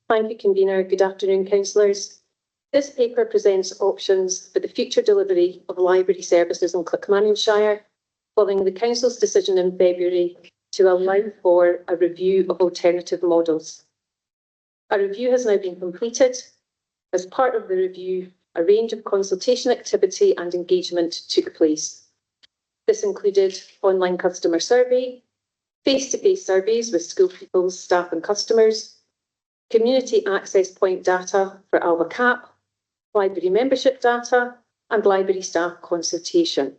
Thank you, Convener. Good afternoon, councillors. This paper presents options for the future delivery of library services in Clackmannanshire, following the Council's decision in February to allow for a review of alternative models. A review has now been completed. As part of the review, a range of consultation activity and engagement took place. This included online customer survey, face-to-face surveys with school pupils, staff and customers, community access point data for Alba CAP, library membership data and library staff consultation.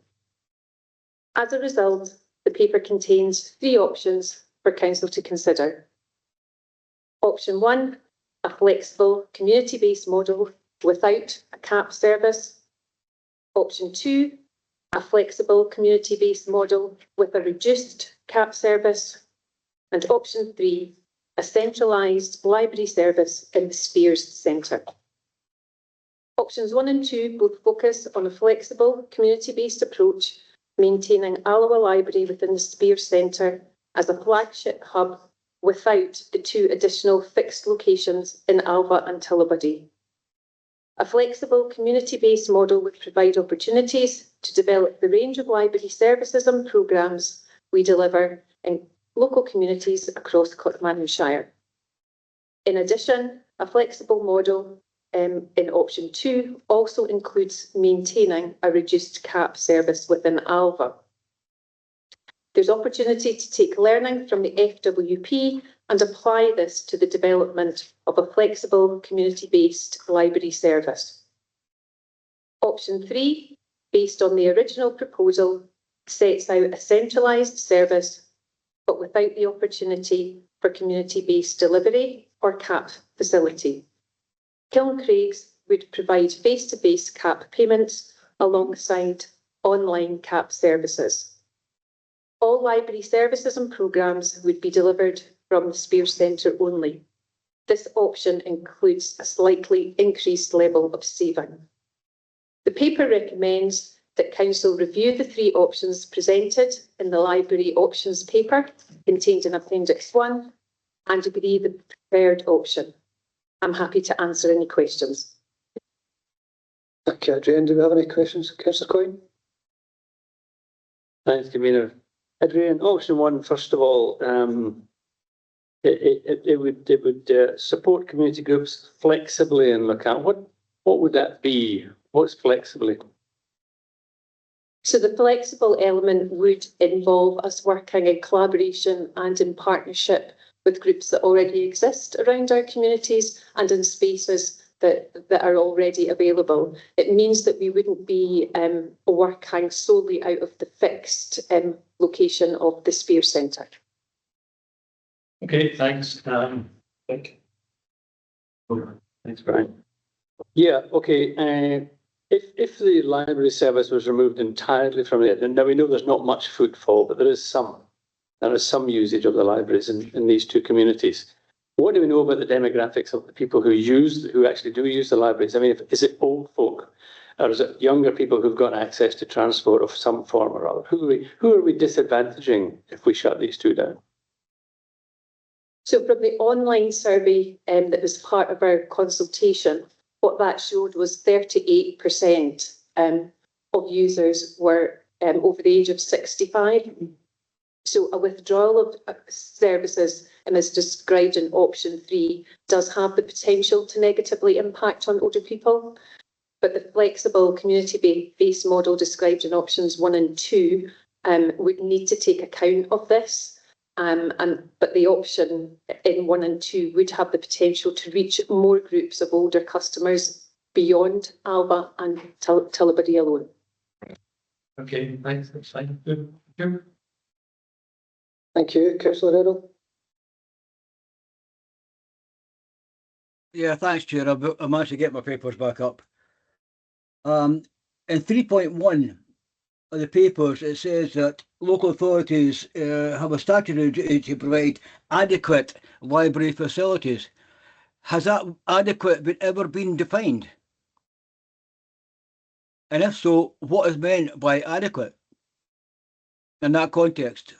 As a result, the paper contains 3 options for Council to consider. Option 1, a flexible community-based model without a CAP service. Option 2, a flexible community-based model with a reduced CAP service. And option 3, a centralised library service in the Spears Centre. Options 1 and 2 both focus on a flexible community-based approach, maintaining Alloa Library within the Spears Centre as a flagship hub without the 2 additional fixed locations in Alba and Tullibody. A flexible community-based model would provide opportunities to develop the range of library services and programmes we deliver in local communities across Clackmannanshire. In addition, a flexible model in option 2 also includes maintaining a reduced CAP service within Alba. There's opportunity to take learning from the FWP and apply this to the development of a flexible community-based library service. Option 3, based on the original proposal, sets out a centralised service but without the opportunity for community-based delivery or CAP facility. Kilncraigs would provide face-to-face CAP payments alongside online CAP services. All library services and programmes would be delivered from the Spears Centre only. This option includes a slightly increased level of saving. The paper recommends that Council review the 3 options presented in the library options paper contained in Appendix 1 and agree the preferred option. I'm happy to answer any questions. Thank you, Adrian. Do we have any questions? Councillor Coyne? Thanks, Convener. Adrian, option 1, first of all, it would support community groups flexibly and look at what would that be? What's flexibly? So the flexible element would involve us working in collaboration and in partnership with groups that already exist around our communities and in spaces that are already available. It means that we wouldn't be working solely out of the fixed location of the Spears Centre. Okay, thanks. Thanks, Brian. Yeah, okay. If the library service was removed entirely from it, and now we know there's not much footfall, but there is some usage of the libraries in these 2 communities. What do we know about the demographics of the people who actually do use the libraries? I mean, is it old folk, or is it younger people who've got access to transport of some form or other? Who are we disadvantaging if we shut these 2 down? So from the online survey that was part of our consultation, what that showed was 38% of users were over the age of 65. So a withdrawal of services, as described in option 3, does have the potential to negatively impact on older people. But the flexible community-based model described in options 1 and 2 would need to take account of this. But the option in 1 and 2 would have the potential to reach more groups of older customers beyond Alba and Tullibody alone. Okay, thanks. That's fine. Thank you. Councillor Riddle? Yeah, thanks, Chair. I managed to get my papers back up. In 3.1 of the papers, it says that local authorities have a statutory duty to provide adequate library facilities. Has that adequate ever been defined? And if so, what is meant by adequate in that context?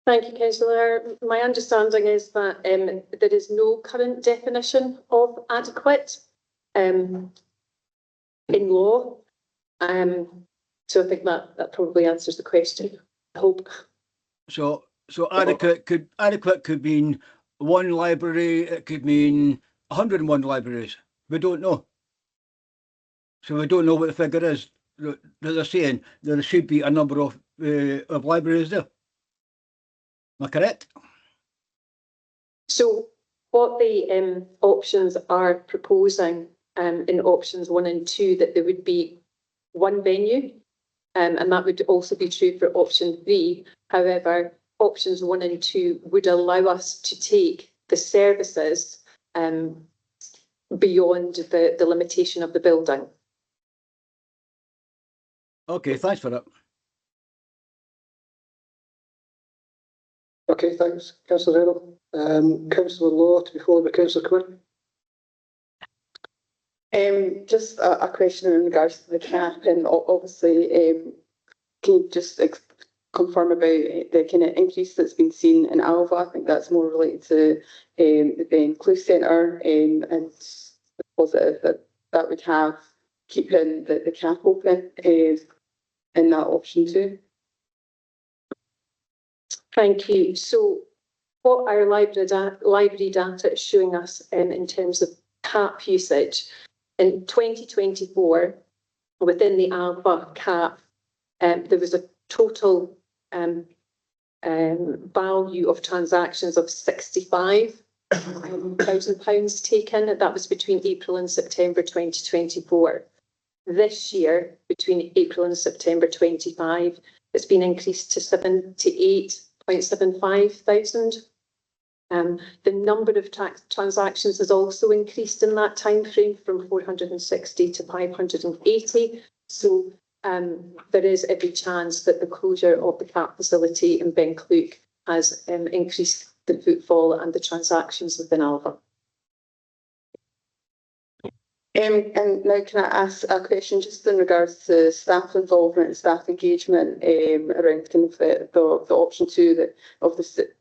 Thank you, councillor. My understanding is that there is no current definition of adequate in law. So I think that probably answers the question. I hope. So adequate could mean one library, it could mean 101 libraries. We don't know. So we don't know what the figure is. They're saying there should be a number of libraries there. Am I correct? So what the options are proposing in options 1 and 2, that there would be one venue, and that would also be true for option 3. However, options 1 and 2 would allow us to take the services beyond the limitation of the building. Okay, thanks for that. Okay, thanks, councillor Errol. Councillor Law to be followed by councillor Quinn. Just a question in regards to the cap, and obviously, can you just confirm about the kind of increase that's been seen in Alva? I think that's more related to the Inclusive Centre, and the positive that would have keeping the cap open in that option 2. Thank you. So what our library data is showing us in terms of cap usage, in 2024, within the Alva cap, there was a total value of transactions of £65,000 taken. That was between April and September 2024. This year, between April and September 25, it's been increased to 78.75 thousand. The number of transactions has also increased in that time frame from 460 to 580. So there is every chance that the closure of the cap facility in Bencluke has increased the footfall and the transactions within Alva. And now can I ask a question just in regards to staff involvement and staff engagement around kind of the option 2 of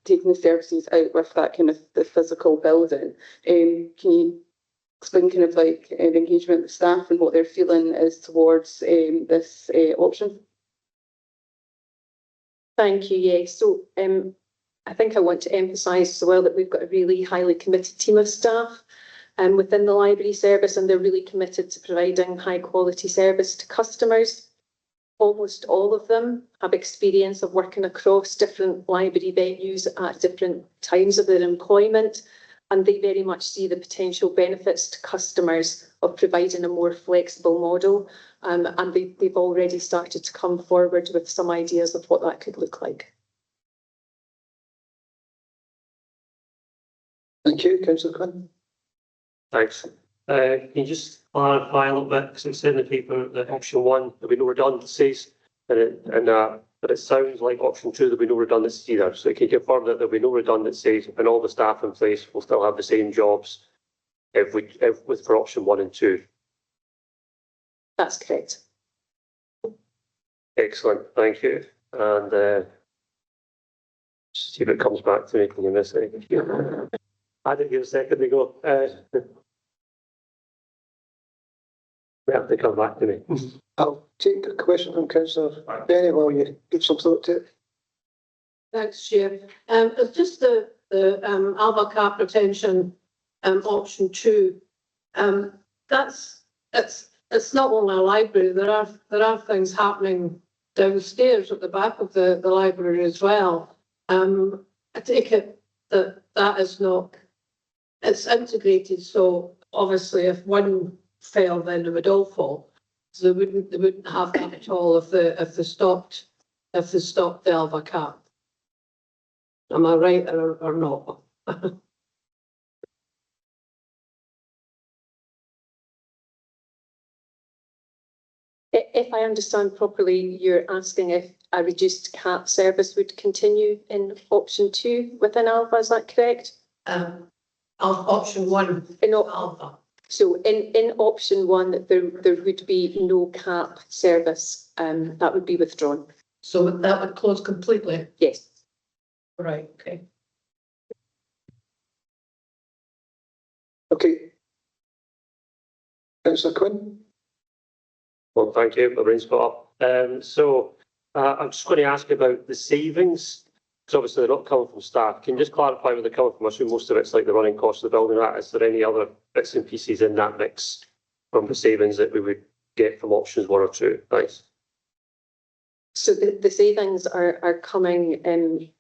taking the services out with that kind of the physical building. Can you explain kind of like the engagement with staff and what their feeling is towards this option? Thank you. Yes. So I think I want to emphasise as well that we've got a really highly committed team of staff within the library service, and they're really committed to providing high quality service to customers. Almost all of them have experience of working across different library venues at different times of their employment, and they very much see the potential benefits to customers of providing a more flexible model, and they've already started to come forward with some ideas of what that could look like. Thank you, councillor Quinn. Thanks. Can you just clarify a little bit, because it said in the paper that option 1 there'll be no redundancies, but it sounds like option 2 there'll be no redundancies either. So can you confirm that there'll be no redundancies and all the staff in place will still have the same jobs for option 1 and 2? That's correct. Excellent, thank you. And see if it comes back to me. Can you miss it? I didn't get a second ago. We have to come back to me. I'll take a question from councillor Benny while you give some thought to it. Thanks, Chair. It's just the Alva cap retention option 2. It's not only a library. There are things happening downstairs at the back of the library as well. I take it that is not. It's integrated, so obviously if one fell, then they would all fall. So they wouldn't have that at all if they stopped the Alva cap. Am I right or not? If I understand properly, you're asking if a reduced cap service would continue in option 2 within Alva, is that correct? Option 1 In Alva. So in option 1, there would be no cap service, that would be withdrawn. So that would close completely. Yes. Right, okay. Okay. Councillor Quinn? Well, thank you, my brain's got up. I'm just going to ask about the savings, because obviously they're not coming from staff. Can you just clarify where they're coming from? I assume most of it's like the running cost of the building. Is there any other bits and pieces in that mix from the savings that we would get from options 1 or 2? Thanks. So the savings are coming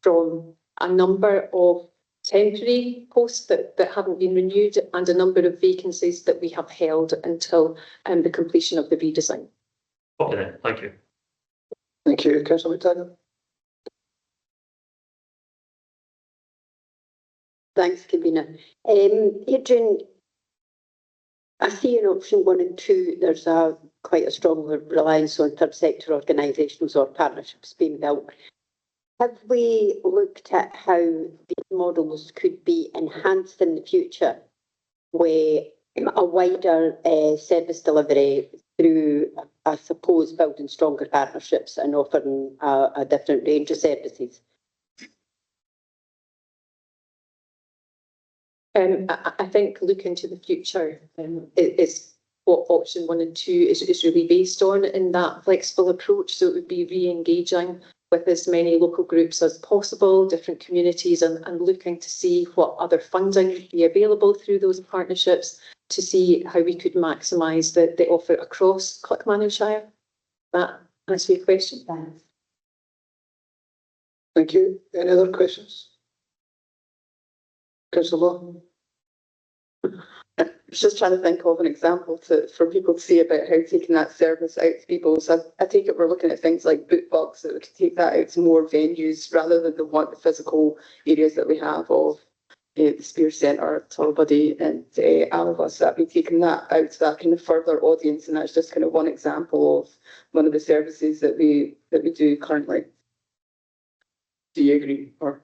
from a number of temporary posts that haven't been renewed and a number of vacancies that we have held until the completion of the redesign. Okay, then. Thank you. Thank you. Councillor McTaggart? Thanks, Convener. Adrian, I see in option 1 and 2, there's quite a strong reliance on third sector organisations or partnerships being built. Have we looked at how these models could be enhanced in the future with a wider service delivery through, I suppose, building stronger partnerships and offering a different range of services? I think looking to the future is what option 1 and 2 is really based on in that flexible approach. So it would be re-engaging with as many local groups as possible, different communities, and looking to see what other funding would be available through those partnerships to see how we could maximise the offer across Clackmannanshire. That answer your question? Thanks. Thank you. Any other questions? Councillor Law? I was just trying to think of an example for people to see about how taking that service out to people. So I take it we're looking at things like boot bugs, that we could take that out to more venues rather than the physical areas that we have of the Spear Centre, Tullibody and Alva. So that'd be taking that out to that kind of further audience, and that's just kind of one example of one of the services that we do currently. Do you agree? Or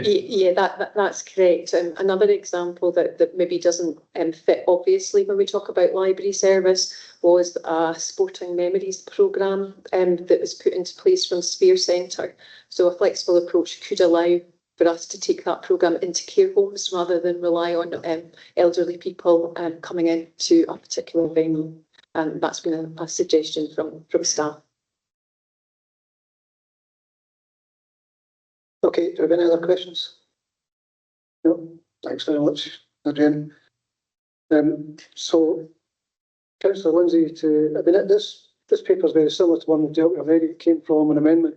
Yeah, that's correct. Another example that maybe doesn't fit obviously when we talk about library service was a sporting memories programme that was put into place from Spear Centre. So a flexible approach could allow for us to take that programme into care homes rather than rely on elderly people coming into a particular venue. And that's been a suggestion from staff. Okay, do we have any other questions? No, thanks very much, Adrian. So, Councillor Lindsay, this paper is very similar to one we've dealt with already. It came from an amendment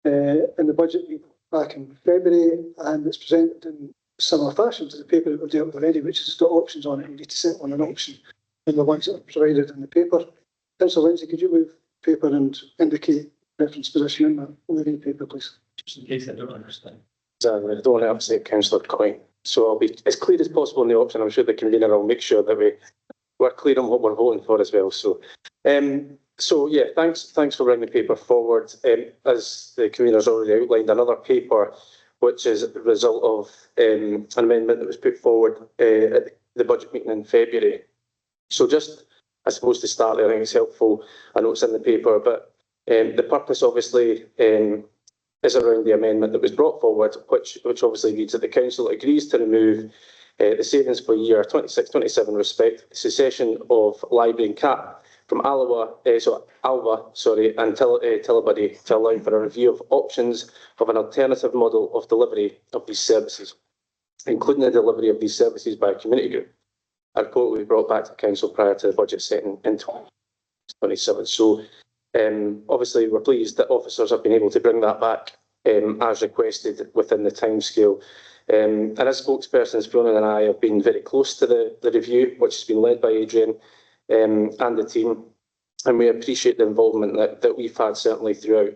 in the budget back in February, and it's presented in similar fashion to the paper that we've dealt with already, which has got options on it. You need to set on an option in the ones that are provided in the paper. Councillor Lindsay, could you move paper and indicate reference position in the paper, please? Just in case I don't understand. I don't want to upset Councillor Coyne, so I'll be as clear as possible in the option. I'm sure the convener will make sure that we're clear on what we're voting for as well. So yeah, thanks for bringing the paper forward. As the convener's already outlined, another paper which is a result of an amendment that was put forward at the budget meeting in February. So just, I suppose, to start there, I think it's helpful. I know it's in the paper, but the purpose obviously is around the amendment that was brought forward, which obviously reads that the Council agrees to remove the savings for year 26-27 respect, cessation of library and CAP from Alva, and Tullibody to allow for a review of options of an alternative model of delivery of these services, including the delivery of these services by a community group. A report will be brought back to Council prior to the budget setting in 2027. So obviously we're pleased that officers have been able to bring that back as requested within the timescale. And as spokespersons, Fiona and I have been very close to the review, which has been led by Adrian and the team, and we appreciate the involvement that we've had certainly throughout.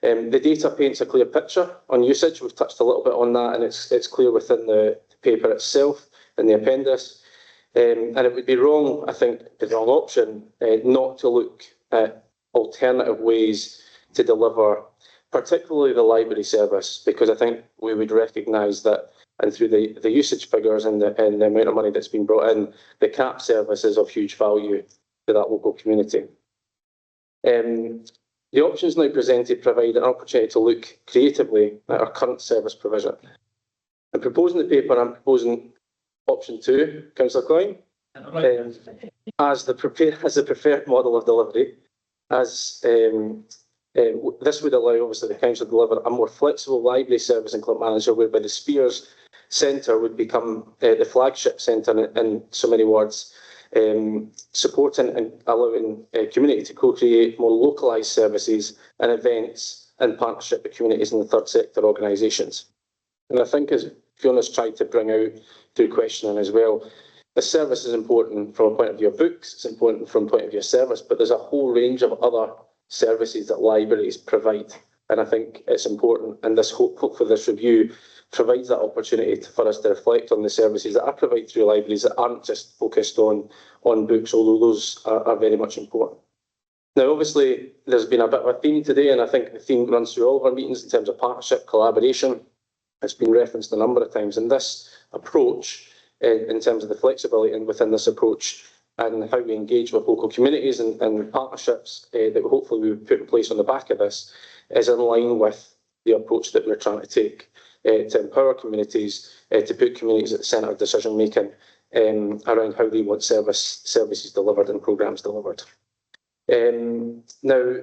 The data paints a clear picture on usage. We've touched a little bit on that, and it's clear within the paper itself in the appendix. And it would be wrong, I think, the wrong option, not to look at alternative ways to deliver, particularly the library service, because I think we would recognise that, and through the usage figures and the amount of money that's been brought in, the CAP service is of huge value to that local community. The options now presented provide an opportunity to look creatively at our current service provision. In proposing the paper, I'm proposing option 2, Councillor Coyne, as the preferred model of delivery, as this would allow, obviously, the council to deliver a more flexible library service in Clackmannanshire, whereby the Spears Centre would become the flagship centre in so many words, supporting and allowing community to co-create more localised services and events in partnership with communities and the third sector organisations. And I think, as Fiona's tried to bring out through questioning as well, the service is important from a point of view of books, it's important from a point of view of service, but there's a whole range of other services that libraries provide. And I think it's important, and this hopefully this review provides that opportunity for us to reflect on the services that I provide through libraries that aren't just focused on books, although those are very much important. Now, obviously, there's been a bit of a theme today, and I think the theme runs through all of our meetings in terms of partnership, collaboration. It's been referenced a number of times, and this approach, in terms of the flexibility and within this approach, and how we engage with local communities and partnerships that hopefully we put in place on the back of this, is in line with the approach that we're trying to take to empower communities, to put communities at the centre of decision making around how they want services delivered and programmes delivered. Now,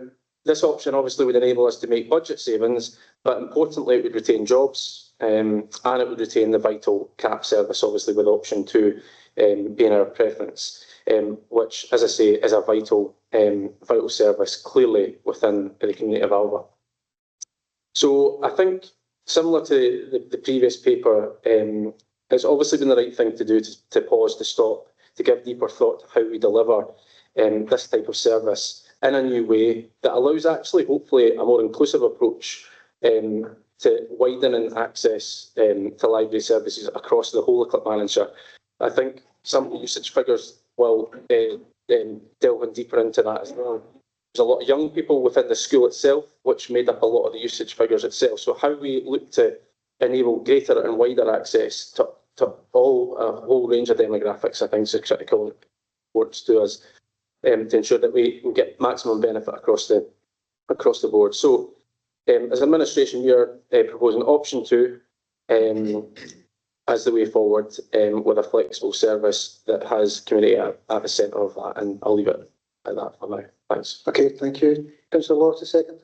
this option obviously would enable us to make budget savings, but importantly, it would retain jobs and it would retain the vital CAP service, obviously, with option 2 being our preference, which, as I say, is a vital service clearly within the community of Alva. So I think, similar to the previous paper, it's obviously been the right thing to do to pause, to stop, to give deeper thought to how we deliver this type of service in a new way that allows actually, hopefully, a more inclusive approach to widening access to library services across the whole of Clackmannanshire. I think some usage figures will delve in deeper into that as well. There's a lot of young people within the school itself, which made up a lot of the usage figures itself. So how we look to enable greater and wider access to a whole range of demographics, I think, is critical importance to us to ensure that we get maximum benefit across the board. So, as administration, we are proposing option 2 as the way forward with a flexible service that has community at the centre of that, and I'll leave it at that for now. Thanks. Okay, thank you. Councillor Law to second.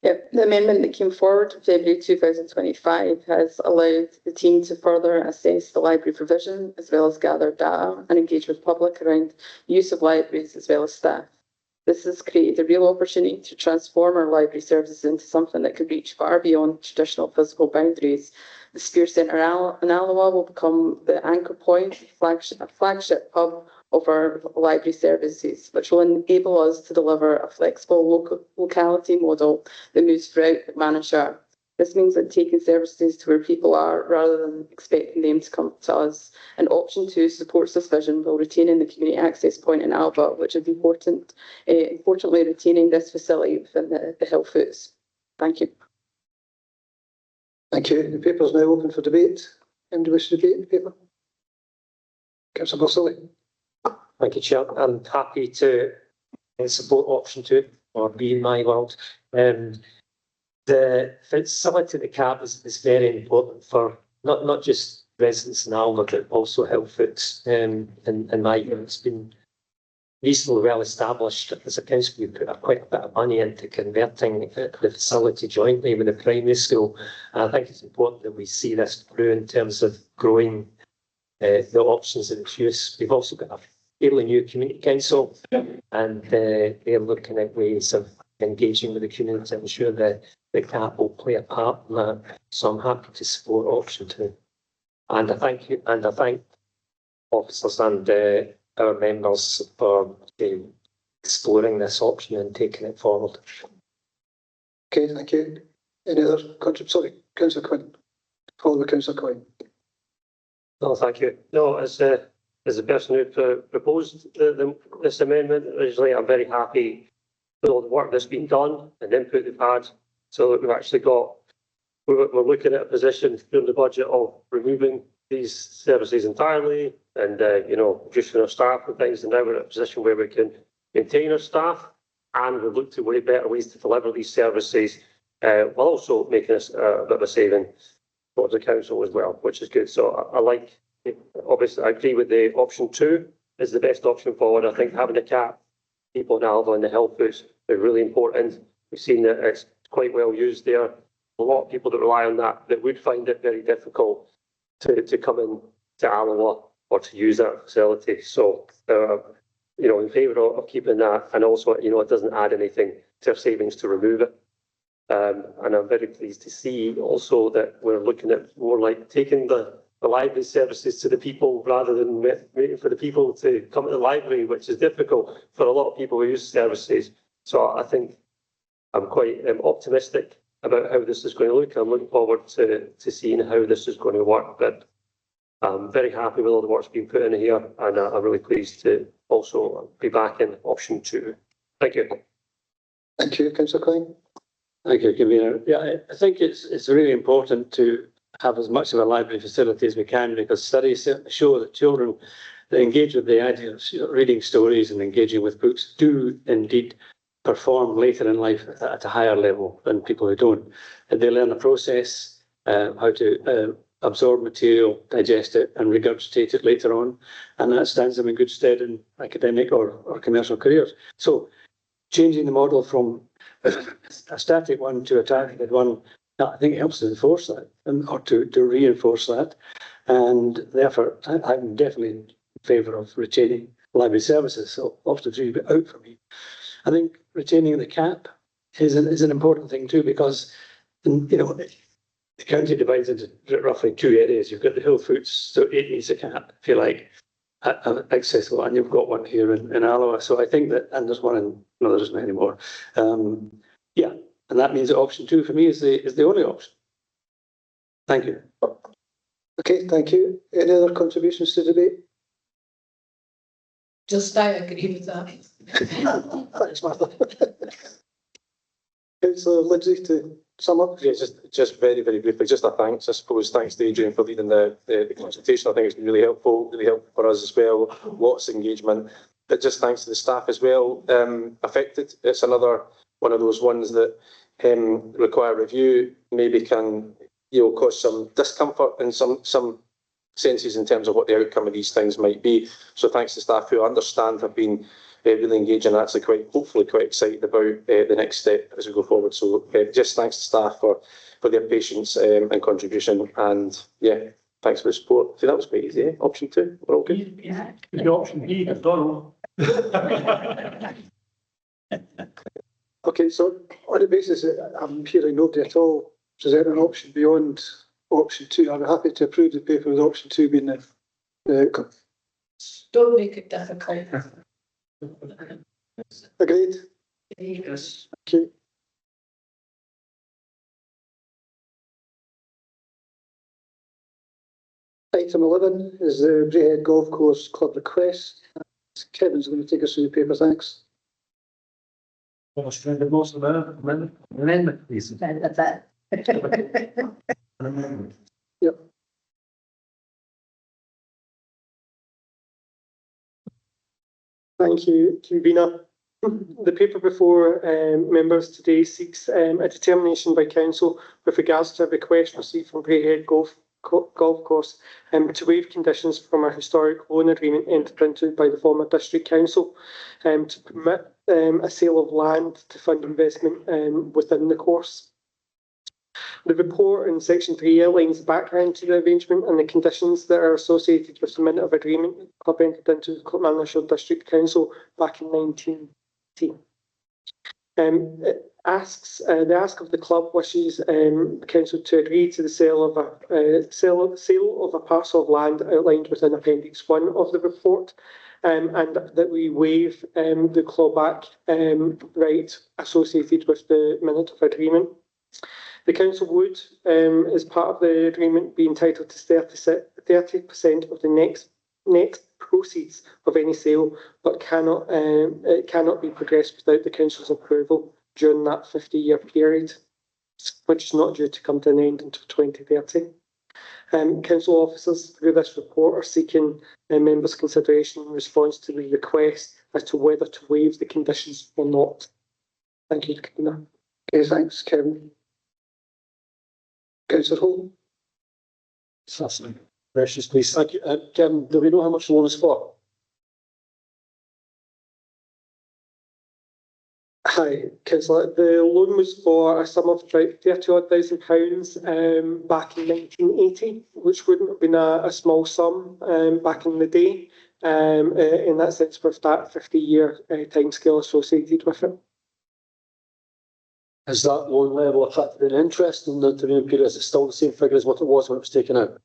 Yep, the amendment that came forward in February 2025 has allowed the team to further assess the library provision, as well as gather data and engage with public around use of libraries as well as staff. This has created a real opportunity to transform our library services into something that could reach far beyond traditional physical boundaries. The Spear Centre in Alloa will become the anchor point, a flagship hub of our library services, which will enable us to deliver a flexible locality model that moves throughout Clackmannanshire. This means that taking services to where people are rather than expecting them to come to us. And option 2 supports this vision while retaining the community access point in Alva, which is importantly retaining this facility within the Hill Foots. Thank you. Thank you. The paper is now open for debate. Anybody wish to debate the paper? Councillor Bursilly. Thank you, Chair. I'm happy to support option 2, or B in my world. The facility to the CAP is very important for not just residents in Alva, but also Hill Foots. In my view, it's been reasonably well established as a council. We put quite a bit of money into converting the facility jointly with the primary school. I think it's important that we see this through in terms of growing the options in its use. We've also got a fairly new community council, and they're looking at ways of engaging with the community to ensure that the CAP will play a part in that. So I'm happy to support option 2. And I thank officers and our members for exploring this option and taking it forward. Okay, thank you. Any other contributions? Sorry, Councillor Quinn. Follow the Councillor Quinn. No, thank you. No, as the person who proposed this amendment originally, I'm very happy with all the work that's been done and the input we've had. So that we've actually we're looking at a position during the budget of removing these services entirely and reducing our staff and things. And now we're in a position where we can maintain our staff and we look to way better ways to deliver these services, while also making us a bit of a saving towards the council as well, which is good. So I like, obviously, I agree with the option 2 is the best option forward. I think having a cap, people in Alva and the health foods are really important. We've seen that it's quite well used there. A lot of people that rely on that would find it very difficult to come in to Alva or to use that facility. So, in favour of keeping that, and also, it doesn't add anything to our savings to remove it. And I'm very pleased to see also that we're looking at more like taking the library services to the people rather than waiting for the people to come to the library, which is difficult for a lot of people who use services. So I think I'm quite optimistic about how this is going to look. I'm looking forward to seeing how this is going to work. But I'm very happy with all the work's being put in here, and I'm really pleased to also be back in option 2. Thank you. Thank you, Councillor Klein. Thank you, Convener. Yeah, I think it's really important to have as much of a library facility as we can, because studies show that children that engage with the idea of reading stories and engaging with books do indeed perform later in life at a higher level than people who don't. And they learn the process, how to absorb material, digest it, and regurgitate it later on, and that stands them in good stead in academic or commercial careers. So, changing the model from a static one to a targeted one, I think it helps to enforce that, or to reinforce that. And therefore, I'm definitely in favour of retaining library services. So option 3 is out for me. I think retaining the cap is an important thing too, because the county divides into roughly 2 areas. You've got the hill foods, so it needs a cap, if you like, accessible, and you've got one here in Alloa. So I think that, and there's one in, no, there isn't anymore. Yeah, and that means that option 2 for me is the only option. Thank you. Okay, thank you. Any other contributions to debate? Just I agree with that. Thanks, Martha. Councillor Lindsay, to sum up. Yeah, just very, very briefly, just a thanks, I suppose. Thanks to Adrian for leading the consultation. I think it's been really helpful for us as well. Lots of engagement. But just thanks to the staff as well. Affected, it's another one of those ones that require review, maybe can cause some discomfort in some senses in terms of what the outcome of these things might be. So thanks to staff who understand, have been really engaging, and actually hopefully quite excited about the next step as we go forward. So just thanks to staff for their patience and contribution, and yeah, thanks for the support. See, that was quite easy, eh? Option 2, we're all good. Yeah, the option B, Donald. Okay, so on the basis that I'm hearing nobody at all present an option beyond option 2, I'm happy to approve the paper with option 2 being the outcome. Don't make it difficult. Agreed? Yes. Okay. Item 11 is the Braehead Golf Course Club request. Kevin's going to take us through the paper, thanks. Well, should I do most of the amendment, please? That's it. Yep. Thank you, Convener. The paper before members today seeks a determination by council with regards to a request received from Braehead Golf Course to waive conditions from a historic loan agreement entered into by the former district council to permit a sale of land to fund investment within the course. The report in section 3 outlines the background to the arrangement and the conditions that are associated with the minute of agreement the club entered into with Clackmannanshire District Council back in 1980. It asks the ask of the club wishes the council to agree to the sale of a parcel of land outlined within Appendix 1 of the report, and that we waive the clawback right associated with the minute of agreement. The council would, as part of the agreement, be entitled to 30% of the net proceeds of any sale, but it cannot be progressed without the council's approval during that 50-year period, which is not due to come to an end until 2030. Council officers through this report are seeking members' consideration in response to the request as to whether to waive the conditions or not. Thank you, Katrina. Okay, thanks, Kevin. Councillor Holden? Fascinating. Precious, please. Thank you. Kevin, do we know how much the loan is for? Hi, councillor. The loan was for a sum of about £30,000 back in 1980, which wouldn't have been a small sum back in the day. In that sense, with that 50-year timescale associated with it. Is that loan level affected in interest in the intervening period? Is it still the same figure as what it was when it was taken out?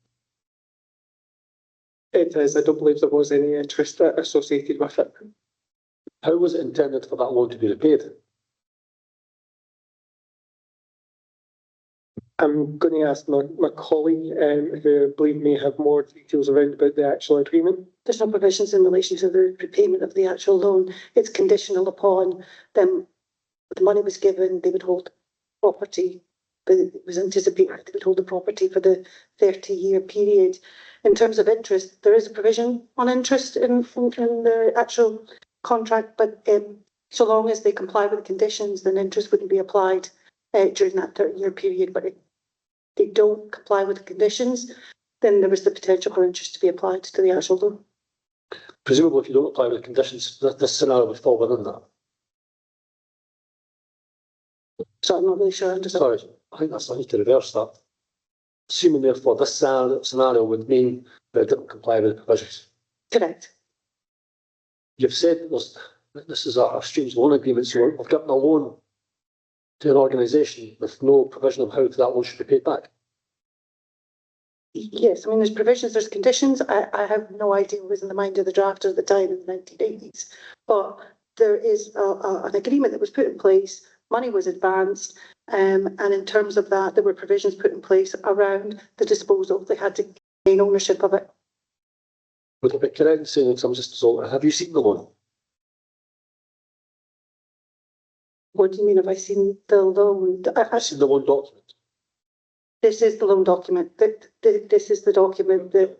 It is. I don't believe there was any interest associated with it. How was it intended for that loan to be repaid? I'm going to ask my colleague, who I believe may have more details around about the actual agreement. There's no provisions in relation to the repayment of the actual loan. It's conditional upon them, the money was given, they would hold property, but it was anticipated they would hold the property for the 30-year period. In terms of interest, there is a provision on interest in the actual contract, but so long as they comply with the conditions, then interest wouldn't be applied during that 30-year period. But if they don't comply with the conditions, then there was the potential for interest to be applied to the actual loan. Presumably, if you don't apply with the conditions, this scenario would fall within that. So I'm not really sure I understand. Sorry, I think I need to reverse that. Assuming, therefore, this scenario would mean that it didn't comply with the provisions. Correct. You've said this is a strange loan agreement, so we've given a loan to an organisation with no provision of how that loan should be paid back. Yes, I mean, there's provisions, there's conditions. I have no idea what was in the mind of the drafter at the time in the 1980s, but there is an agreement that was put in place, money was advanced, and in terms of that, there were provisions put in place around the disposal. They had to gain ownership of it. Would it be correct in saying, because I'm just so, have you seen the loan? What do you mean, have I seen the loan? I've seen the loan document. This is the loan document. This is the document that.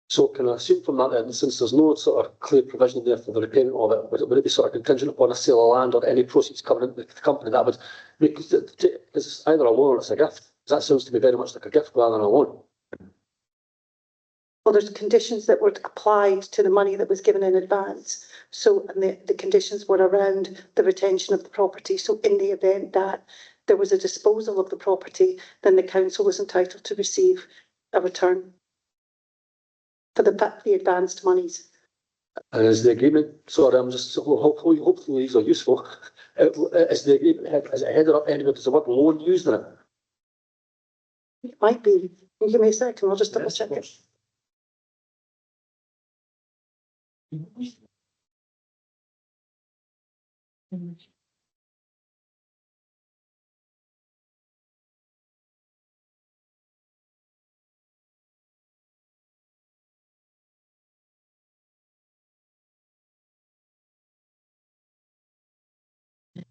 So can I assume from that then, since there's no sort of clear provision there for the repayment of it, would it be sort of contingent upon a sale of land or any proceeds coming into the company that would make it's either a loan or it's a gift? That sounds to me very much like a gift rather than a loan. Well, there's conditions that were applied to the money that was given in advance. So, and the conditions were around the retention of the property. So in the event that there was a disposal of the property, then the council was entitled to receive a return for the advanced monies. And is the agreement, sorry, I'm just, hopefully these are useful. Is the agreement, is it headed up anywhere? Does the word loan used in it? It might be. Can you give me a second? I'll just double check it.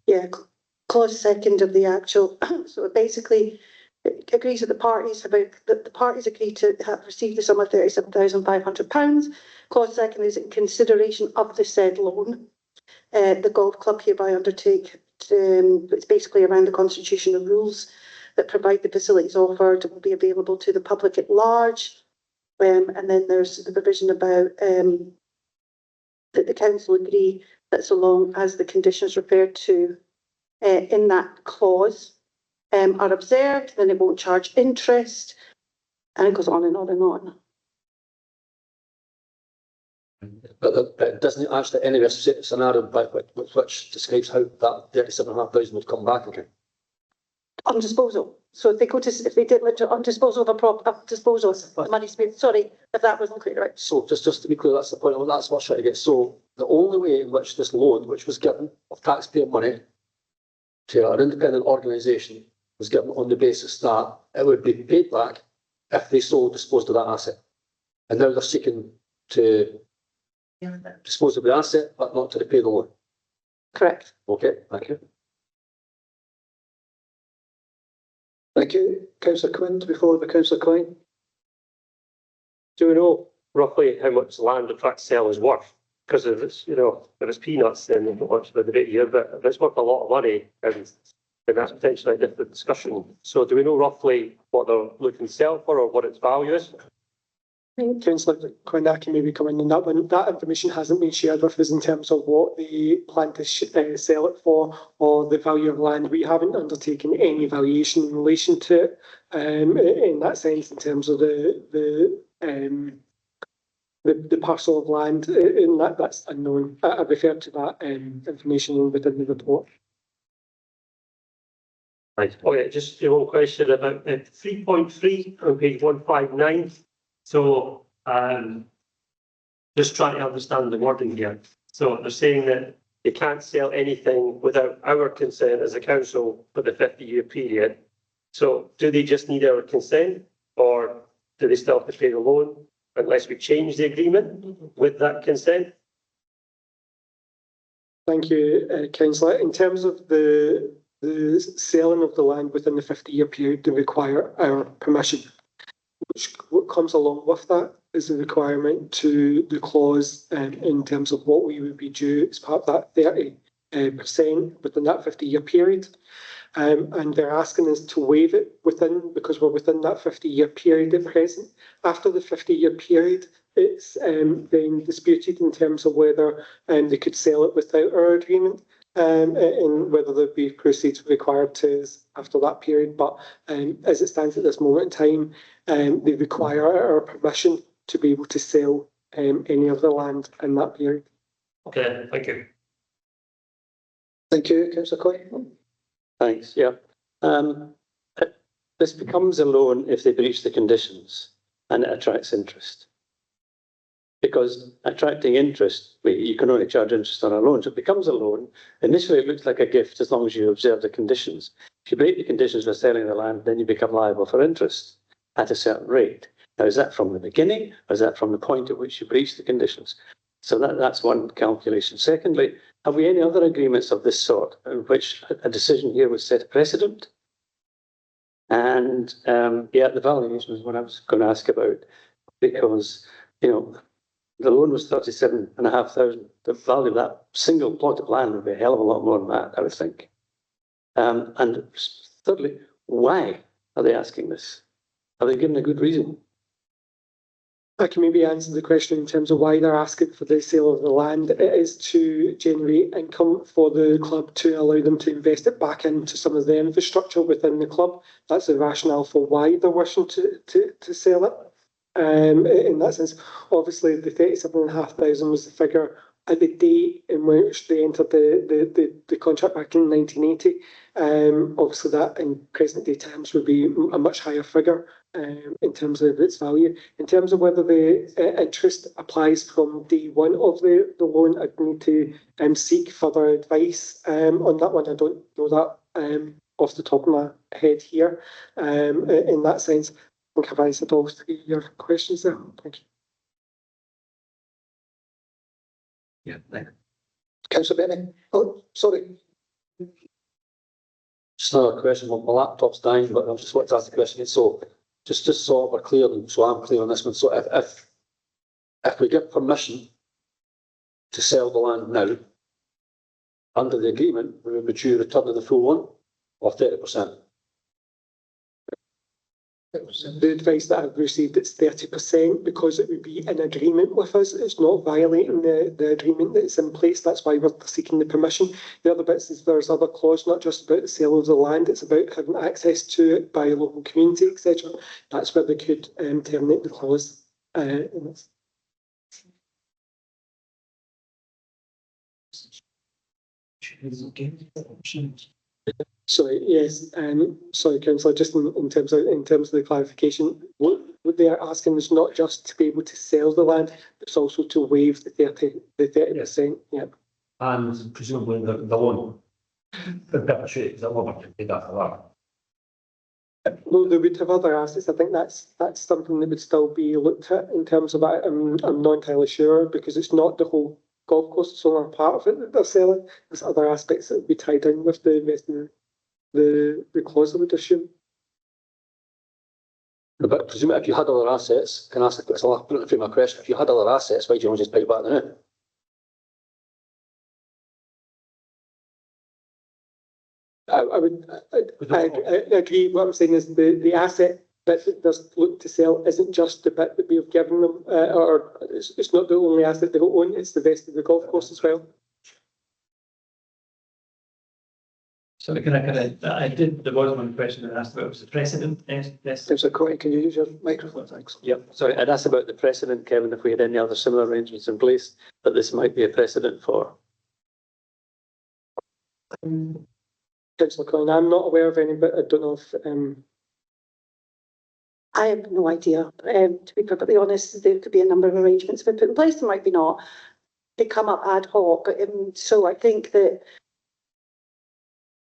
Yeah, clause second of the actual. So it basically it agrees with the parties about the parties agree to have received the sum of £37,500. Clause second is in consideration of the said loan. The golf club hereby undertake. It's basically around the constitutional rules that provide the facilities offered will be available to the public at large. And then there's the provision about that the council agree that so long as the conditions referred to in that clause are observed, then it won't charge interest, and it goes on and on and on. But doesn't it actually anywhere set a scenario which describes how that 37,500 would come back again? On disposal. So if they did on disposal of disposal, the money's made. Sorry if that wasn't clear, right? So just to be clear, that's the point. That's what I'm trying to get. So the only way in which this loan, which was given of taxpayer money to an independent organisation, was given on the basis that it would be paid back if they sold, disposed of that asset. And now they're seeking to dispose of the asset, but not to repay the loan. Correct. Okay, thank you. Thank you. Councillor Quinn, to be followed by Councillor Klein. Do we know roughly how much land the tract sale is worth? because if it's, if it's peanuts, then there's not much of a debate here, but if it's worth a lot of money, and then that's potentially a different discussion. So do we know roughly what they're looking to sell for or what its value is? I think Councillor Quinn can maybe come in on that one. That information hasn't been shared with us in terms of what they plan to sell it for or the value of land. We haven't undertaken any valuation in relation to it in that sense, in terms of the parcel of land. In that's unknown. I refer to that information within the report. Right. Okay, just one question about 3.3 on page 159. So, just trying to understand the wording here. So they're saying that they can't sell anything without our consent as a council for the 50-year period. So do they just need our consent, or do they still have to pay the loan unless we change the agreement with that consent? Thank you, Councillor. In terms of the selling of the land within the 50-year period, they require our permission. What comes along with that is the requirement to the clause in terms of what we would be due as part of that 30% within that 50-year period. And they're asking us to waive it because we're within that 50-year period at present. After the 50-year period, it's then disputed in terms of whether they could sell it without our agreement. And whether there'd be proceeds required to us after that period. But as it stands at this moment in time, they require our permission to be able to sell any of the land in that period. Okay, thank you. Thank you, Councillor Coy. Thanks, yeah. This becomes a loan if they breach the conditions and it attracts interest. Because attracting interest, you can only charge interest on a loan, so it becomes a loan. Initially, it looks like a gift as long as you observe the conditions. If you break the conditions for selling the land, then you become liable for interest at a certain rate. Now, is that from the beginning, or is that from the point at which you breach the conditions? So that's one calculation. Secondly, have we any other agreements of this sort in which a decision here would set a precedent? And yeah, the valuation is what I was going to ask about, because, the loan was 37,500. The value of that single plot of land would be a hell of a lot more than that, I would think. And thirdly, why are they asking this? Are they given a good reason? I can maybe answer the question in terms of why they're asking for the sale of the land. It is to generate income for the club to allow them to invest it back into some of the infrastructure within the club. That's the rationale for why they're wishing to sell it. In that sense, obviously the 37,500 was the figure at the date in which they entered the contract back in 1980. Obviously that in present day terms would be a much higher figure in terms of its value. In terms of whether the interest applies from day one of the loan, I'd need to seek further advice on that one. I don't know that off the top of my head here. In that sense, I think I've answered all three of your questions there. Thank you. Yeah, thank you. Councillor Benny. Oh, sorry. Just another question. My laptop's dying, but I just want to ask the question. So, just so we're clear, so I'm clear on this one. So, if we get permission to sell the land now, under the agreement, we would be due return of the full one, or 30%. The advice that I've received, it's 30% because it would be in agreement with us. It's not violating the agreement that's in place. That's why we're seeking the permission. The other bits is there's other clause, not just about the sale of the land, it's about having access to it by a local community, etc. That's where they could terminate the clause. Sorry, yes, sorry, Councillor, just in terms of the clarification, what they are asking is not just to be able to sell the land, but it's also to waive the 30%. Yeah. And presumably the loan, the perpetuate, is that what we did that for that? No, they would have other assets. I think that's something that would still be looked at in terms of that. I'm not entirely sure because it's not the whole golf course, it's only a part of it that they're selling. There's other aspects that would be tied in with the investment. The clause, I would assume. But presumably, if you had other assets, can I ask the question? I'll put it through my question. If you had other assets, why do you want to just pay it back now? I agree. What I'm saying is the asset bit that does look to sell isn't just the bit that we have given them, or it's not the only asset they own, it's the rest of the golf course as well. So there was one question that asked about, was the precedent, yes? Councillor Coyne, can you use your microphone? Thanks. Yep, sorry, I'd asked about the precedent, Kevin, if we had any other similar arrangements in place that this might be a precedent for. Councillor Coyne, I'm not aware of any, but I don't know if I have no idea. To be perfectly honest, there could be a number of arrangements we put in place, there might be not. They come up ad hoc, so I think that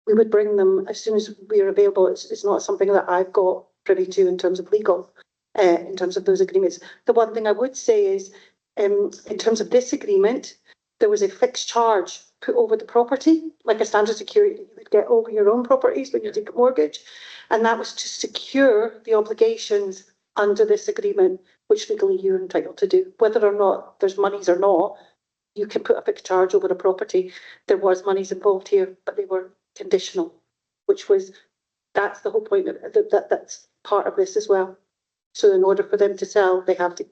we would bring them as soon as we are available. It's not something that I've got privy to in terms of legal, in terms of those agreements. The one thing I would say is, in terms of this agreement, there was a fixed charge put over the property, like a standard security you would get over your own properties when you take a mortgage. And that was to secure the obligations under this agreement, which legally you're entitled to do. Whether or not there's monies or not, you can put a fixed charge over a property. There was monies involved here, but they were conditional, that's the whole point of that's part of this as well. So in order for them to sell, we have to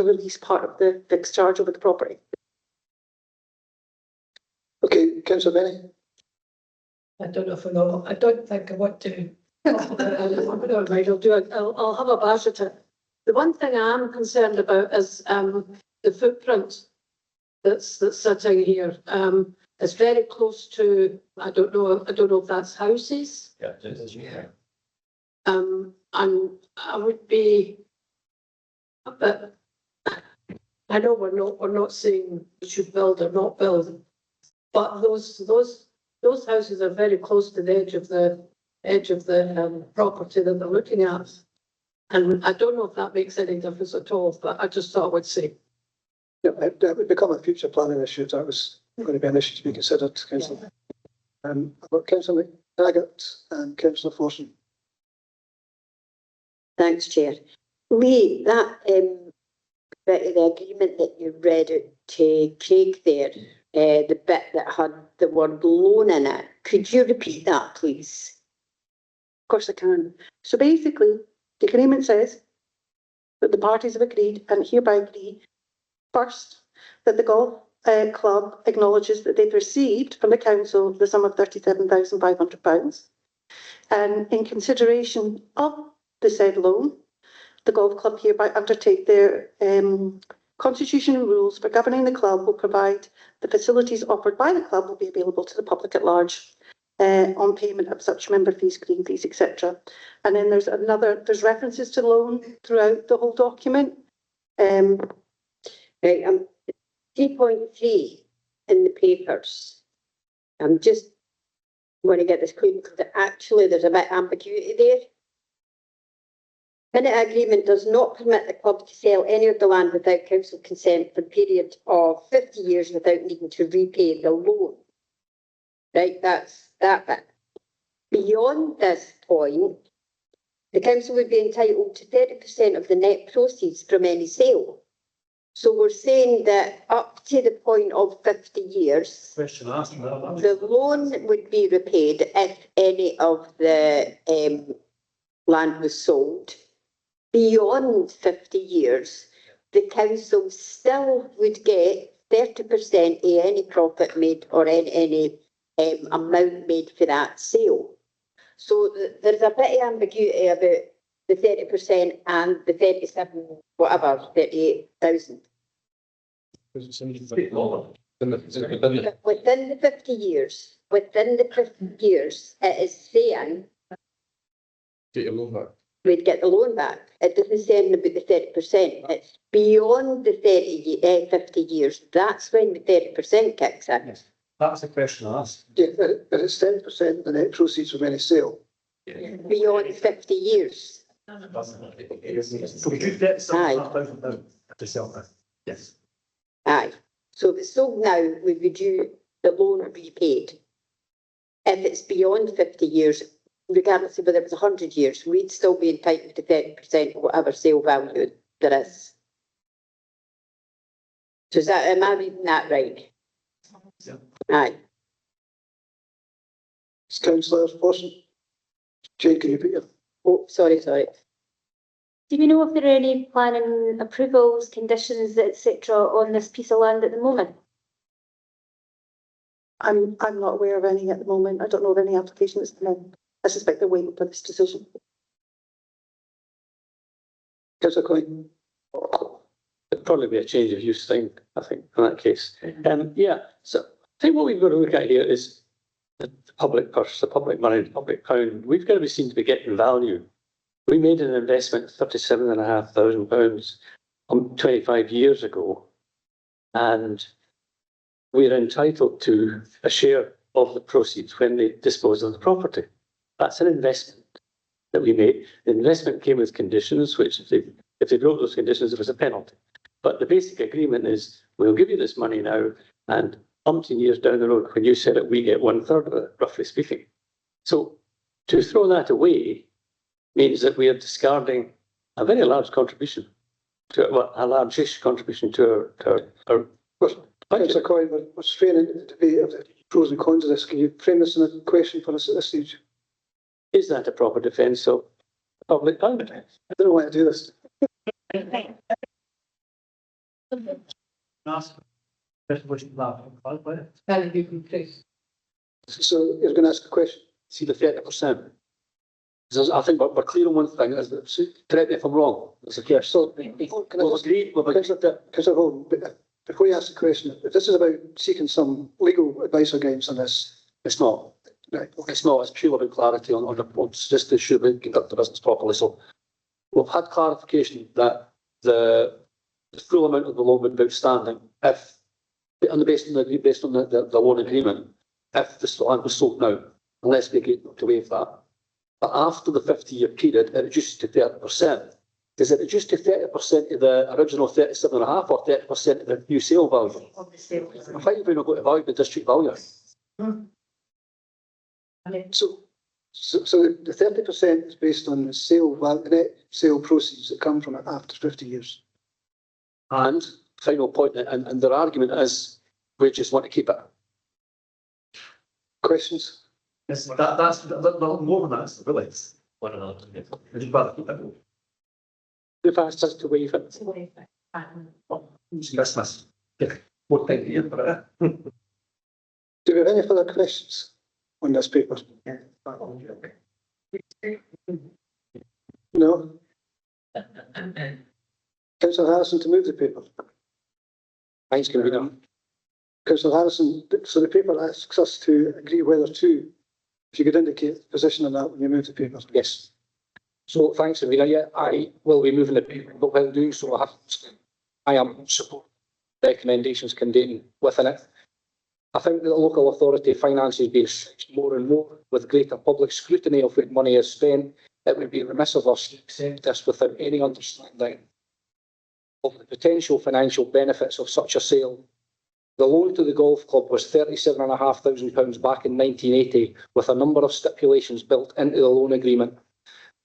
release part of the fixed charge over the property. Okay, Councillor Benny. I don't know if I know, I don't think I want to. I'll have a bash at it. The one thing I'm concerned about is the footprint that's sitting here. It's very close to, I don't know if that's houses. Yeah, it is, yeah. And I would be a bit, I know we're not saying we should build or not build, but those houses are very close to the edge of the property that they're looking at. And I don't know if that makes any difference at all, but I just thought I would say. Yeah, that would become a future planning issue. That was going to be an issue to be considered, Councillor. I've got Councillor McTaggart and Councillor Forson. Thanks, Chair. Lee, that bit of the agreement that you read out to Craig there, the bit that had the word loan in it, could you repeat that, please? Of course I can. So basically, the agreement says that the parties have agreed and hereby agree, first, that the golf club acknowledges that they've received from the council the sum of £37,500. And in consideration of the said loan, the golf club hereby undertake their constitution and rules for governing the club will provide the facilities offered by the club will be available to the public at large on payment of such member fees, green fees, etc. And then there's references to loan throughout the whole document. Right, 3.3 in the papers. I'm just going to get this clear because actually there's a bit of ambiguity there. Minute agreement does not permit the club to sell any of the land without council consent for a period of 50 years without needing to repay the loan. Right, that's that bit. Beyond this point, the council would be entitled to 30% of the net proceeds from any sale. So we're saying that up to the point of 50 years, Question asked about that. the loan would be repaid if any of the land was sold. Beyond 50 years, the council still would get 30% of any profit made or any amount made for that sale. So there's a bit of ambiguity about the 30% and the 37, whatever, 38,000. But within the 50 years, it is saying Get your loan back. we'd get the loan back. It doesn't say anything about the 30%. It's beyond the 50 years. That's when the 30% kicks in. Yes. That's the question asked. Yeah, but it's 10% of the net proceeds from any sale. Beyond 50 years. So we could get £7,500 to sell that. Yes. Aye. So if it's sold now, we would do the loan repaid. If it's beyond 50 years, regardless of whether it was 100 years, we'd still be entitled to 30% of whatever sale value there is. So is that, am I reading that right? Yeah. Aye. Councillor Forson. Jane, can you put your? Oh, sorry. Do we know if there are any planning approvals, conditions, etc. on this piece of land at the moment? I'm not aware of any at the moment. I don't know of any application that's come in. I suspect they're waiting for this decision. Councillor Coyne. It'd probably be a change of use thing, I think, in that case. Yeah, so I think what we've got to look at here is the public purse, the public money, the public pound. We've got to be seen to be getting value. We made an investment of £37,500 25 years ago, and we're entitled to a share of the proceeds when they dispose of the property. That's an investment that we made. The investment came with conditions, which if they broke those conditions, there was a penalty. But the basic agreement is, we'll give you this money now, and umpteen years down the road, when you sell it, we get 1/3 of it, roughly speaking. So to throw that away means that we are discarding a very large contribution to, well, a large-ish contribution to our budget. Councillor Coyne, we're straying into the debate of the pros and cons of this. Can you frame this in a question for us at this stage? Is that a proper defence of public pound? I don't know why I do this. So you're going to ask a question? See the 30%. I think we're clear on one thing, is that, correct me if I'm wrong, it's a case. So, can I We've just, agreed, Councillor Holden, before you ask the question, if this is about seeking some legal advice or guidance on this, it's not. right, okay. It's not, it's purely about clarity on just to ensure we conduct the business properly. So we've had clarification that the full amount of the loan would be outstanding if, based on the loan agreement, if the land was sold now, unless we agreed to waive that. But after the 50-year period, it reduces to 30%. Does it reduce to 30% of the original 37.5 or 30% of the new sale value? Of the sale. Why have we not got to value the district value? So the 30% is based on the the net sale proceeds that come from it after 50 years. And final point, and their argument is we just want to keep it. Questions? Yes, that's more than that, really. One another. Would you rather keep it? They've asked us to waive it. Christmas. Yeah, what time here for it? Do we have any further questions on this paper? No? Councillor Harrison to move the paper. Thanks, Convener. Councillor Harrison, so the paper asks us to agree whether to, if you could indicate the position on that when you move the paper. Yes. So thanks, Convener. Yeah, I will be moving the paper, but while doing so, I am supporting recommendations contained within it. I think that the local authority finances being stretched more and more with greater public scrutiny of where money is spent. It would be remiss of us to accept this without any understanding of the potential financial benefits of such a sale. The loan to the golf club was £37,500 back in 1980, with a number of stipulations built into the loan agreement.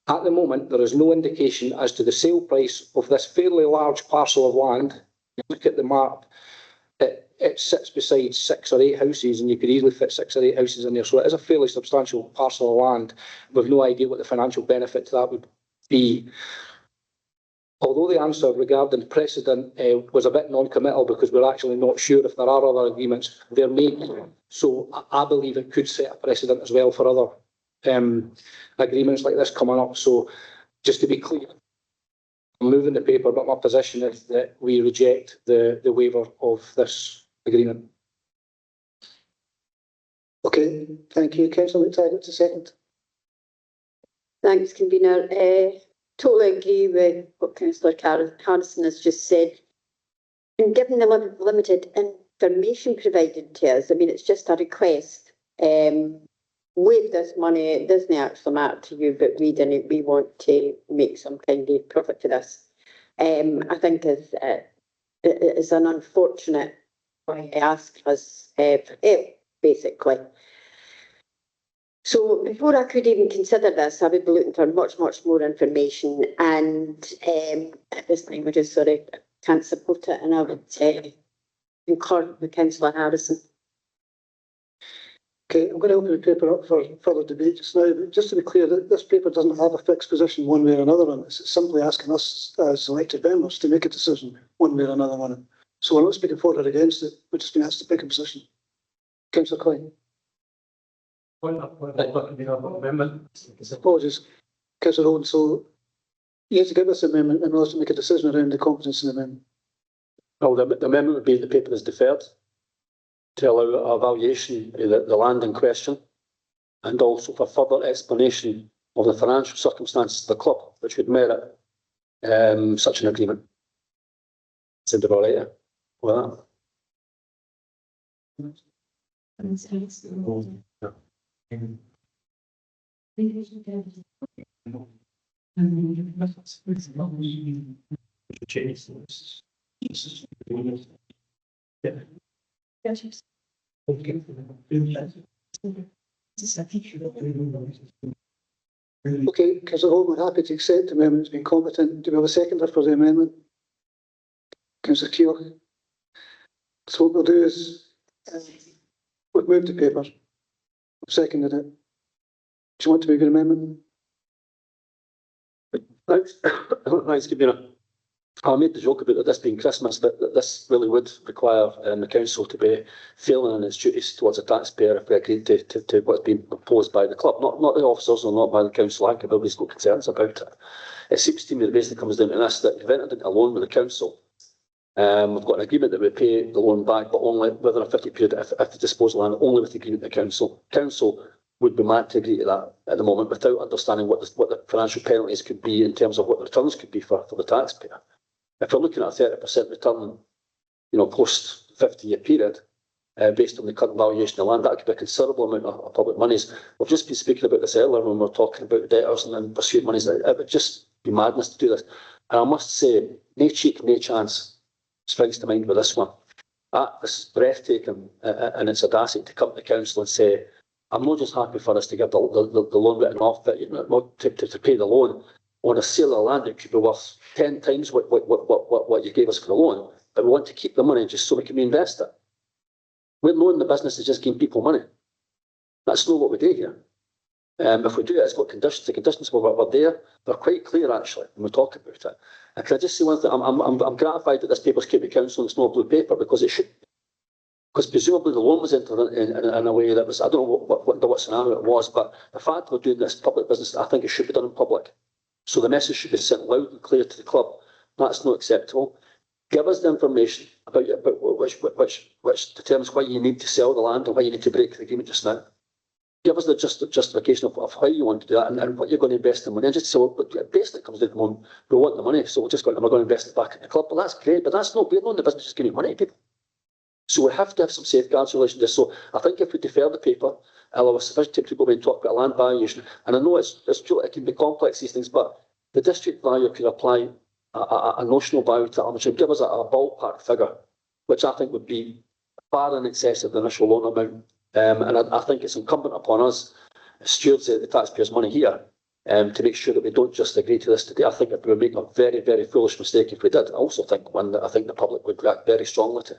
At the moment, there is no indication as to the sale price of this fairly large parcel of land. You look at the map, it sits beside 6 or 8 houses, and you could easily fit 6 or 8 houses in there. So it is a fairly substantial parcel of land. We've no idea what the financial benefit to that would be. Although the answer regarding precedent was a bit non-committal because we're actually not sure if there are other agreements, there may be. So I believe it could set a precedent as well for other agreements like this coming up. So just to be clear, I'm moving the paper, but my position is that we reject the waiver of this agreement. Okay, thank you. Councillor McTaggart to second. Thanks, Convener. Totally agree with what Councillor Harrison has just said. And given the limited information provided to us, I mean, it's just a request. Waive this money, it doesn't actually matter to you, but we want to make some kind of profit for this. I think it's an unfortunate ask us for help, basically. So before I could even consider this, I would be looking for much more information, and at this time I just sort of can't support it, and I would concur with Councillor Harrison. Okay, I'm going to open the paper up for further debate just now, but just to be clear, this paper doesn't have a fixed position one way or another on this. It's simply asking us as elected members to make a decision one way or another on it. So we're not speaking for or against it, we're just being asked to pick a position. Councillor Klein. Apologies, Councillor Owen. So you have to give us an amendment in order to make a decision around the competence in the amendment. Well, the amendment would be the paper is deferred to allow a valuation of the land in question, and also for further explanation of the financial circumstances of the club, which would merit such an agreement. Sound about right, yeah? Well, Okay, Councillor Owen, we're happy to accept the amendment. It's been competent. Do we have a seconder for the amendment? Councillor Keogh. So what we'll do is we've moved the paper. We've seconded it. Do you want to make an amendment? thanks, Gabriel. I made the joke about this being Christmas, but this really would require the council to be failing in its duties towards the taxpayer if we agreed to what's been proposed by the club, not the officers or not by the council. I think everybody's got concerns about it. It seems to me that basically comes down to this, that we've entered into a loan with the council. We've got an agreement that we pay the loan back, but only within a 50 period if the disposal land, only with the agreement with the council. Council would be mad to agree to that at the moment without understanding what the financial penalties could be in terms of what the returns could be for the taxpayer. If we're looking at a 30% return, post 50-year period, based on the current valuation of land, that could be a considerable amount of public monies. We've just been speaking about this earlier when we were talking about debtors and pursuit monies. It would just be madness to do this. And I must say, no cheek, no chance springs to mind with this one. This is breathtaking in its audacity to come to the council and say, I'm not just happy for us to give the loan written off, but not to pay the loan on a sale of land that could be worth 10 times what you gave us for the loan, but we want to keep the money just so we can reinvest it. We're not in the business of just giving people money. That's not what we do here. If we do it, it's got conditions. The conditions were there. They're quite clear, actually, when we talk about it. And can I just say one thing? I'm gratified that this paper's came to council and it's not blue paper, because it should. Because presumably the loan was entered in a way that was, I don't know what scenario it was, but the fact that we're doing this public business, I think it should be done in public. So the message should be sent loud and clear to the club. That's not acceptable. Give us the information about which determines why you need to sell the land and why you need to break the agreement just now. Give us the justification of how you want to do that and what you're going to invest in money. And just say, well, basically it comes down to one, we want the money, so we're going to invest it back in the club. Well, that's great, but that's not, we're not in the business just giving money to people. So we have to have some safeguards in relation to this. So I think if we defer the paper, allow us sufficient time to go away and talk about land valuation, and I know it can be complex, these things, but the district value could apply a notional value to it, which would give us a ballpark figure, which I think would be far in excess of the initial loan amount. And I think it's incumbent upon us, stewards of the taxpayers' money here, to make sure that we don't just agree to this today. I think that we would make a very, very foolish mistake if we did. I also think one that I think the public would react very strongly to.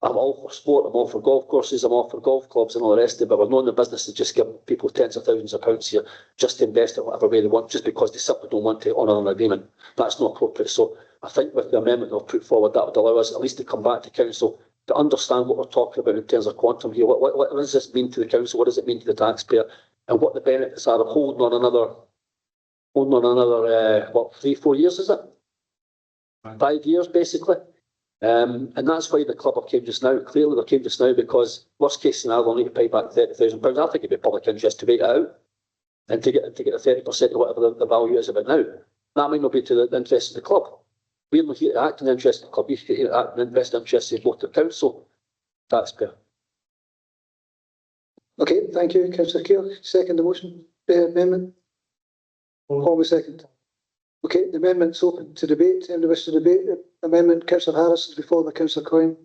I'm all for sport, I'm all for golf courses, I'm all for golf clubs and all the rest of it, but we're not in the business to just give people tens of thousands of pounds here just to invest in whatever way they want, just because they simply don't want to honour an agreement. That's not appropriate. So I think with the amendment they'll put forward, that would allow us at least to come back to council to understand what we're talking about in terms of quantum here. What does this mean to the council? What does it mean to the taxpayer? And what the benefits are of holding on another 3-4 years, is it? 5 years, basically. And that's why the club have came just now. Clearly they came just now because worst case scenario they'll need to pay back £30,000. I think it'd be public interest to wait it out and to get the 30% of whatever the value is about now. That might not be to the interest of the club. We're not here to act in the interest of the club, we're here to act in the interest of both the council, taxpayer. Okay, thank you, Councillor Keogh. Second the motion, amendment. Always second. Okay, the amendment's open to debate. Anyone wish to debate the amendment? Councillor Harris is before the Councillor Coyne.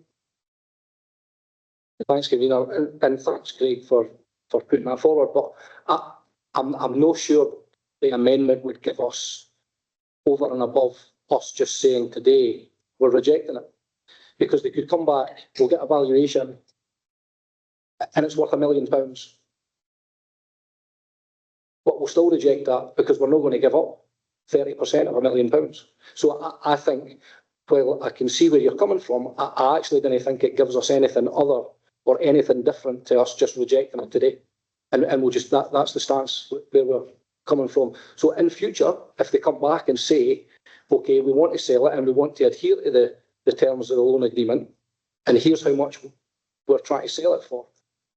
Thanks, Convener, and thanks, Craig, for putting that forward. But I'm not sure the amendment would give us over and above us just saying today we're rejecting it, because they could come back, we'll get a valuation, and it's worth £1 million. But we'll still reject that because we're not going to give up 30% of £1 million. So I think, well, I can see where you're coming from. I actually don't think it gives us anything other or anything different to us just rejecting it today. And we'll just, that's the stance where we're coming from. So in future, if they come back and say, okay, we want to sell it and we want to adhere to the terms of the loan agreement, and here's how much we're trying to sell it for,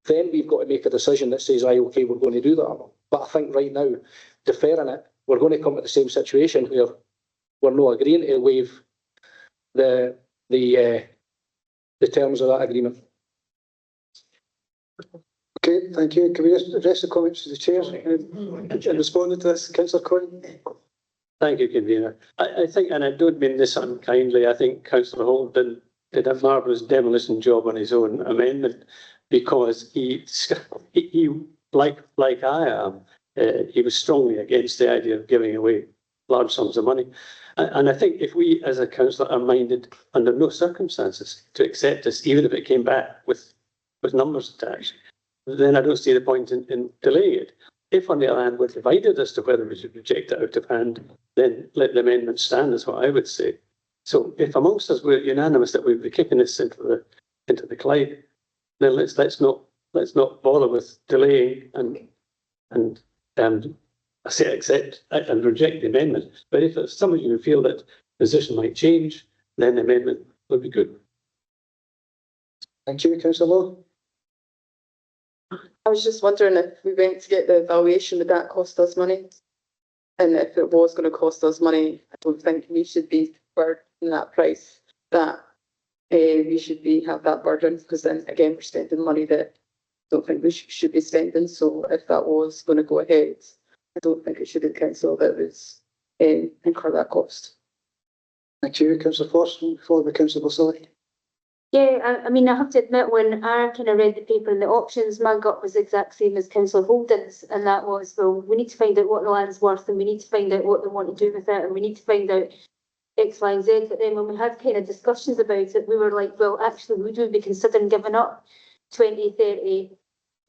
then we've got to make a decision that says, right, okay, we're going to do that. But I think right now, deferring it, we're going to come to the same situation where we're not agreeing to waive the terms of that agreement. Okay, thank you. Can we just address the comments of the chair and respond to this, Councillor Coyne? Thank you, convener. I think, and I don't mean this unkindly, I think Councillor Holden did a marvellous demolition job on his own amendment, because he like I am, he was strongly against the idea of giving away large sums of money. And I think if we as a council are minded under no circumstances to accept this, even if it came back with numbers attached, then I don't see the point in delaying it. If, on the other hand, we're divided as to whether we should reject it out of hand, then let the amendment stand, is what I would say. So if amongst us we're unanimous that we'll be kicking this into the Clyde, then let's not bother with delaying and I say accept and reject the amendment. But if some of you feel that the position might change, then the amendment would be good. Thank you, Councillor Law. I was just wondering if we went to get the valuation, would that cost us money? And if it was going to cost us money, I don't think we should be burdening that price, that we should have that burden, because then again, we're spending money that I don't think we should be spending. So if that was going to go ahead, I don't think it should be the council that would incur that cost. Thank you, Councillor Forster, followed by Councillor Vasili. Yeah, I mean, I have to admit, when I kind of read the paper and the options, my gut was the exact same as Councillor Holden's, and that was, well, we need to find out what the land's worth, and we need to find out what they want to do with it, and we need to find out X, Y, and Z. But then when we had kind of discussions about it, we were like, well, actually, would we be considering giving up 20, 30,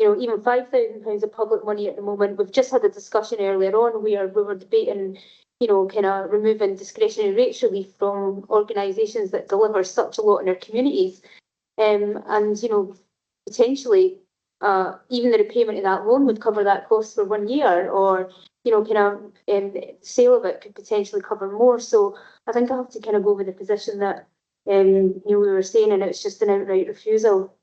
even £5,000 of public money at the moment? We've just had a discussion earlier on where we were debating, kind of removing discretionary rates relief from organisations that deliver such a lot in our communities. And, potentially, even the repayment of that loan would cover that cost for 1 year, or, the sale of it could potentially cover more. So I think I have to kind of go with the position that, we were saying, and it's just an outright refusal.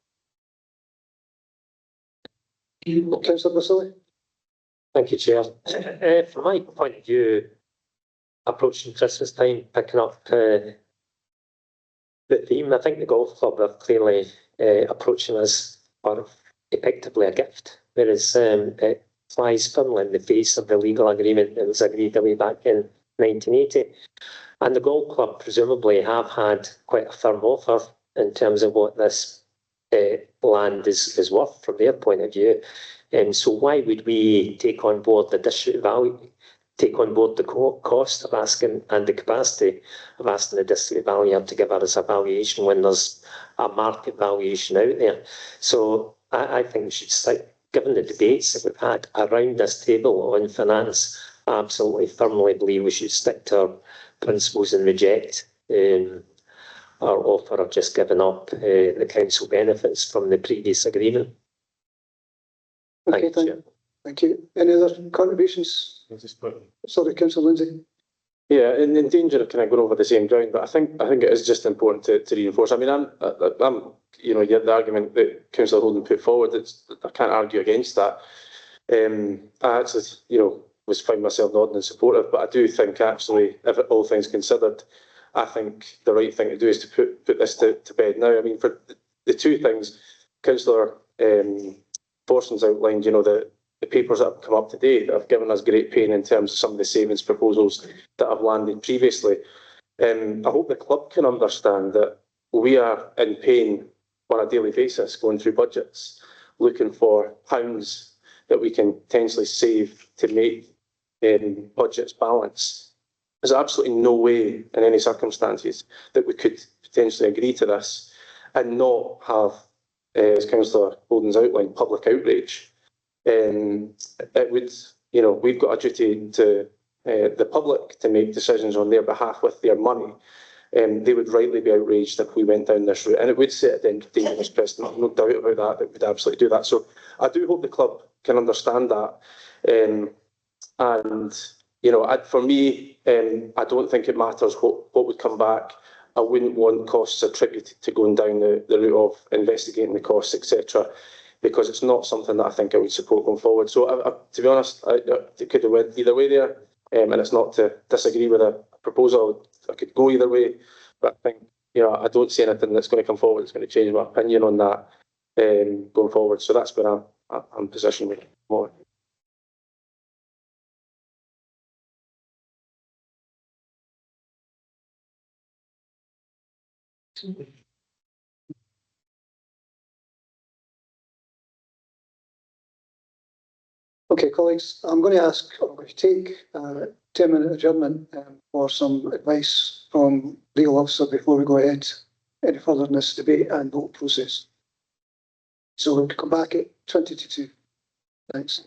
Councillor Vasili. Thank you, Chair. From my point of view, approaching Christmas time, picking up the theme, I think the golf club are clearly approaching us are effectively a gift, whereas it flies firmly in the face of the legal agreement that was agreed way back in 1980. And the golf club presumably have had quite a firm offer in terms of what this land is worth from their point of view. So why would we take on board the district value, take on board the cost of asking and the capacity of asking the district valuer to give us a valuation when there's a market valuation out there? So I think we should stick, given the debates that we've had around this table on finance, I absolutely firmly believe we should stick to our principles and reject our offer of just giving up the council benefits from the previous agreement. Okay, thank you. Any other contributions? Sorry, Councillor Lindsay. Yeah, in danger of kind of going over the same ground, but I think it is just important to reinforce. I mean, I'm the argument that Councillor Holden put forward, I can't argue against that. I actually, was find myself nodding and supportive, but I do think actually, if all things considered, I think the right thing to do is to put this to bed now. I mean, for the two things, Councillor Forson's outlined, the papers that have come up today that have given us great pain in terms of some of the savings proposals that have landed previously. I hope the club can understand that we are in pain on a daily basis, going through budgets, looking for pounds that we can potentially save to make budgets balance. There's absolutely no way in any circumstances that we could potentially agree to this and not have as Councillor Holden's outlined, public outrage, it would, you know, we've got a duty to the public to make decisions on their behalf with their money. They would rightly be outraged if we went down this route, and it would set a dangerous precedent. No doubt about that. It would absolutely do that. So I do hope the club can understand that. And you know, for me, I don't think it matters what would come back. I wouldn't want costs attributed to going down the route of investigating the costs, etc., because it's not something that I think I would support going forward. So, to be honest, it could have went either way there, and it's not to disagree with a proposal. I could go either way, but I think, you know, I don't see anything that's going to come forward that's going to change my opinion on that going forward. So that's where I'm positioned with more. Okay, colleagues, I'm going to take a 10-minute adjournment for some advice from legal officer before we go ahead any further in this debate and vote process. So we'll come back at 20 to 2. Thanks.